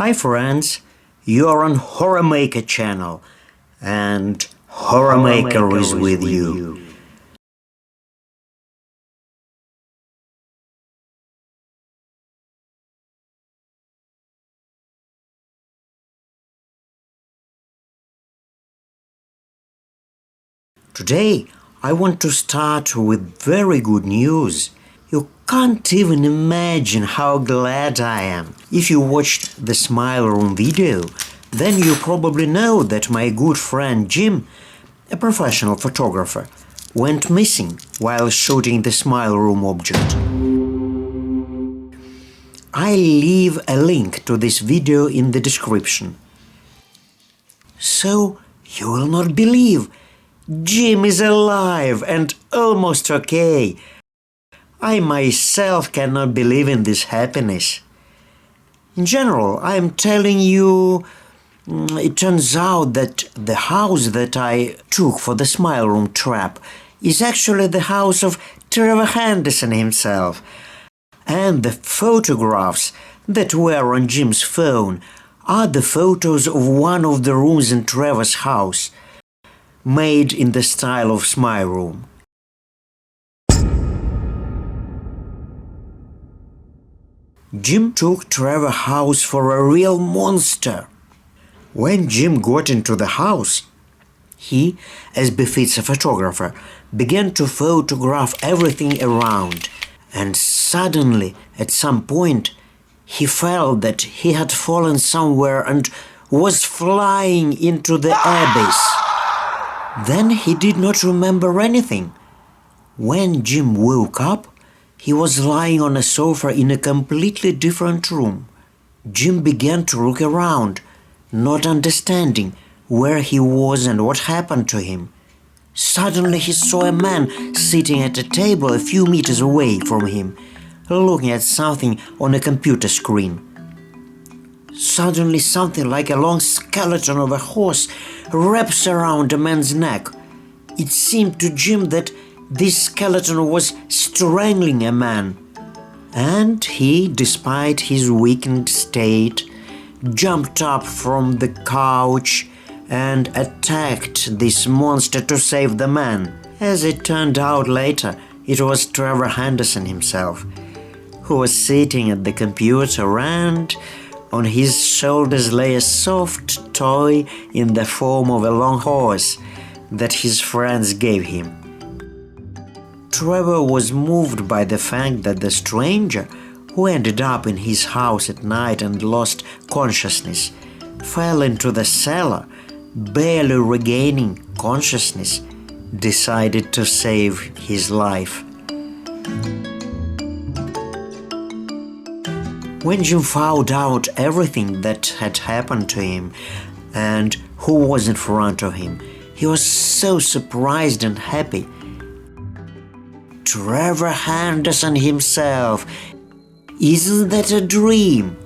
Hi friends, you're on HorrorMaker channel and HorrorMaker is with you. Today I want to start with very good news. You can't even imagine how glad I am. If you watched the Smile Room video, then you probably know that my good friend Jim, a professional photographer, went missing while shooting the Smile Room object. I'll leave a link to this video in the description. So you will not believe, Jim is alive and almost okay. I myself cannot believe in this happiness. In general, I am telling you, it turns out that the house that I took for the Smile Room trap is actually the house of Trevor Henderson himself. And the photographs that were on Jim's phone are the photos of one of the rooms in Trevor's house, made in the style of Smile Room. Jim took Trevor's house for a real monster. When Jim got into the house, he, as befits a photographer, began to photograph everything around, and suddenly, at some point, he felt that he had fallen somewhere and was flying into the abyss. Then he did not remember anything. When Jim woke up, he was lying on a sofa in a completely different room. Jim began to look around, not understanding where he was and what happened to him. Suddenly he saw a man sitting at a table a few meters away from him, looking at something on a computer screen. Suddenly something like a long skeleton of a horse wraps around a man's neck. It seemed to Jim that this skeleton was strangling a man. And he, despite his weakened state, jumped up from the couch and attacked this monster to save the man. As it turned out later, it was Trevor Henderson himself, who was sitting at the computer, and on his shoulders lay a soft toy in the form of a long horse that his friends gave him. Trevor was moved by the fact that the stranger, who ended up in his house at night and lost consciousness, fell into the cellar, barely regaining consciousness, decided to save his life. When Jim found out everything that had happened to him and who was in front of him, he was so surprised and happy. Trevor Henderson himself! Isn't that a dream?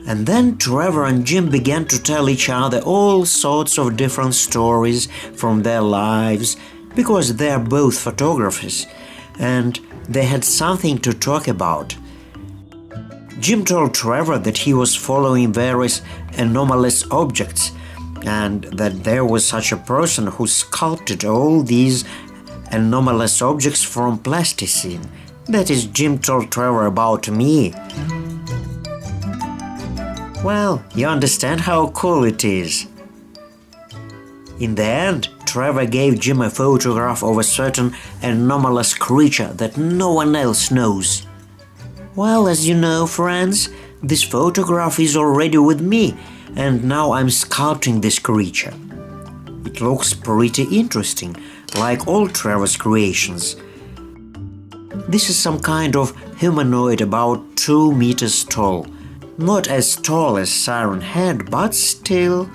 And then Trevor and Jim began to tell each other all sorts of different stories from their lives, because they are both photographers and they had something to talk about. Jim told Trevor that he was following various anomalous objects and that there was such a person who sculpted all these anomalous objects from plasticine. That is, Jim told Trevor about me. Well, you understand how cool it is. In the end, Trevor gave Jim a photograph of a certain anomalous creature that no one else knows. Well, as you know, friends, this photograph is already with me, and now I'm sculpting this creature. It looks pretty interesting, like all Trevor's creations. This is some kind of humanoid about 2 meters tall. Not as tall as Siren Head, but still.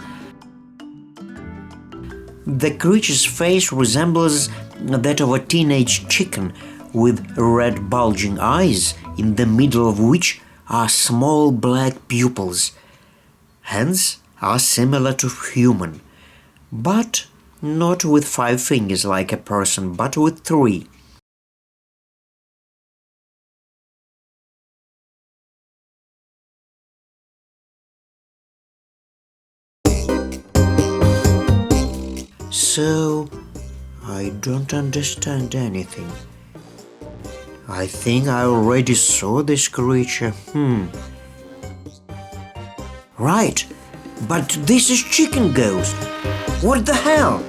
The creature's face resembles that of a teenage chicken with red bulging eyes, in the middle of which are small black pupils. Hands are similar to human, but not with 5 fingers like a person, but with 3. So, I don't understand anything. I think I already saw this creature. Right, but this is Chicken Ghost. What the hell?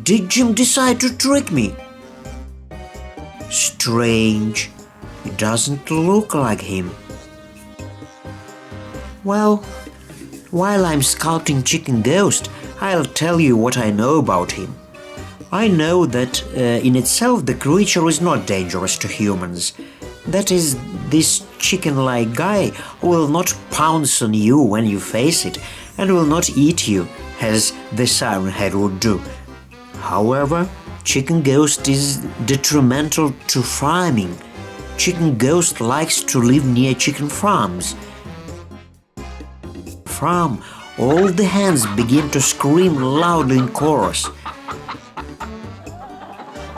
Did Jim decide to trick me? Strange. It doesn't look like him. Well, while I'm sculpting Chicken Ghost, I'll tell you what I know about him. I know that in itself the creature is not dangerous to humans. That is, this chicken-like guy will not pounce on you when you face it and will not eat you as the Siren Head would do. However, Chicken Ghost is detrimental to farming. Chicken Ghost likes to live near chicken farms. From all the hens begin to scream loudly in chorus.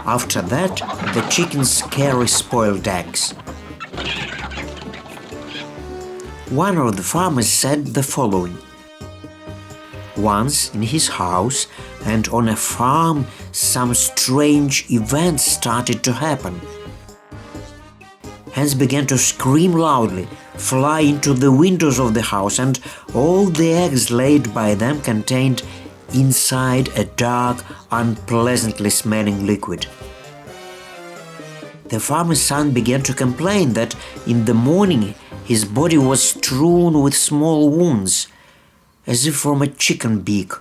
After that, the chickens carry spoiled eggs. One of the farmers said the following. Once in his house and on a farm, some strange events started to happen. Hens began to scream loudly, fly into the windows of the house, and all the eggs laid by them contained inside a dark, unpleasantly smelling liquid. The farmer's son began to complain that in the morning his body was strewn with small wounds, as if from a chicken beak.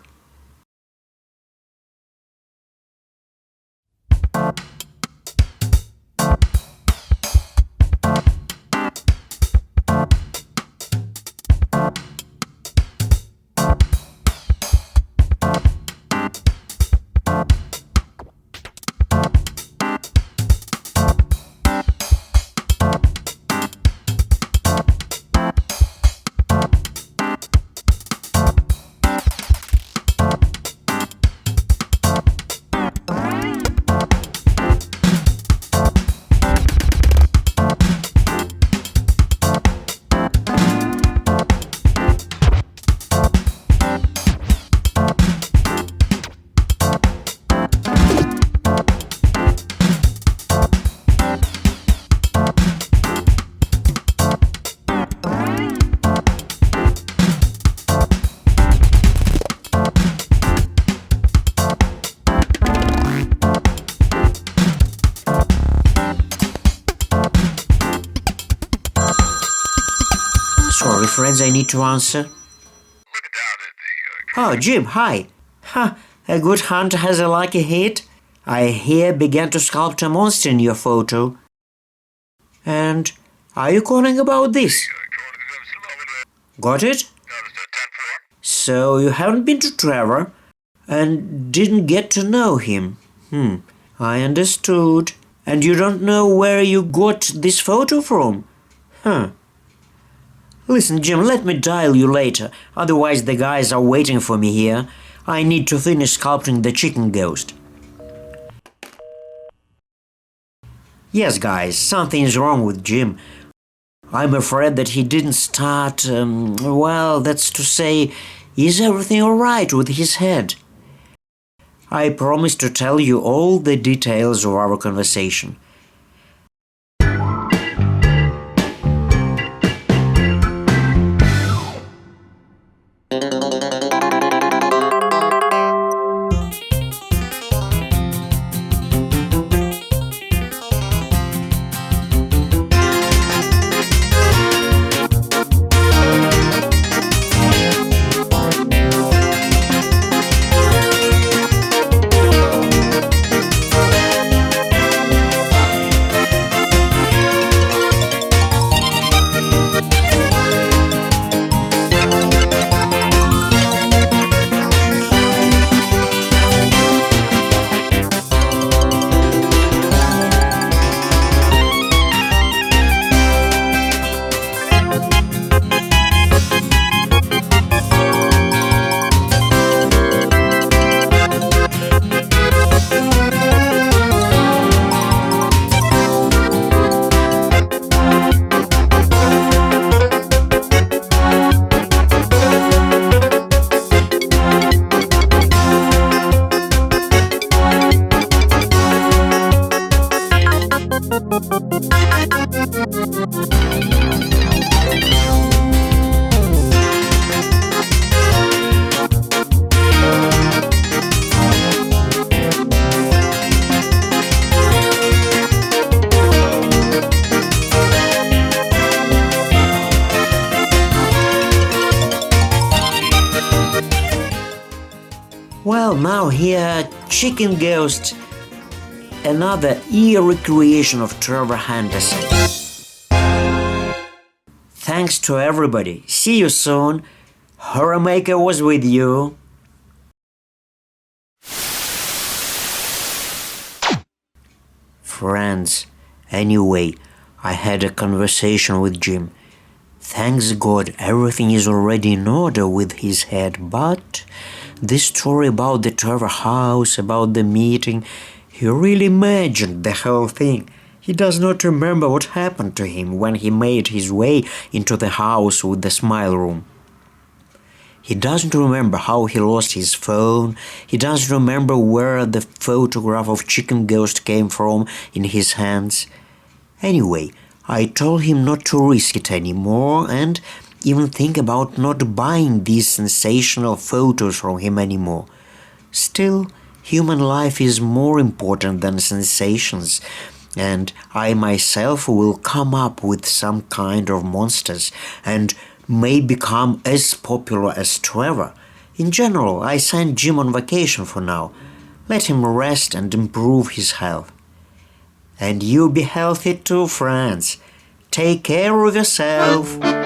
Sorry, friends, I need to answer. Oh, Jim, hi. A good hunter has a lucky hit. I here began to sculpt a monster in your photo. And are you calling about this? Got it? So you haven't been to Trevor and didn't get to know him. I understood. And you don't know where you got this photo from? Listen, Jim, let me dial you later, otherwise the guys are waiting for me here. I need to finish sculpting the chicken ghost. Yes, guys, something's wrong with Jim. I'm afraid that he didn't start, well, that's to say, is everything alright with his head? I promise to tell you all the details of our conversation. Well, now here, Chicken Ghost, another eerie creation of Trevor Henderson. Thanks to everybody. See you soon. HorrorMaker was with you. Friends, anyway, I had a conversation with Jim. Thanks God, everything is already in order with his head, but this story about the Trevor house, about the meeting, he really imagined the whole thing. He does not remember what happened to him when he made his way into the house with the smile room. He doesn't remember how he lost his phone. He doesn't remember where the photograph of Chicken Ghost came from in his hands. Anyway, I told him not to risk it anymore and even think about not buying these sensational photos from him anymore. Still, human life is more important than sensations, and I myself will come up with some kind of monsters and may become as popular as Trevor. In general, I sent Jim on vacation for now. Let him rest and improve his health. And you be healthy too, friends. Take care of yourself.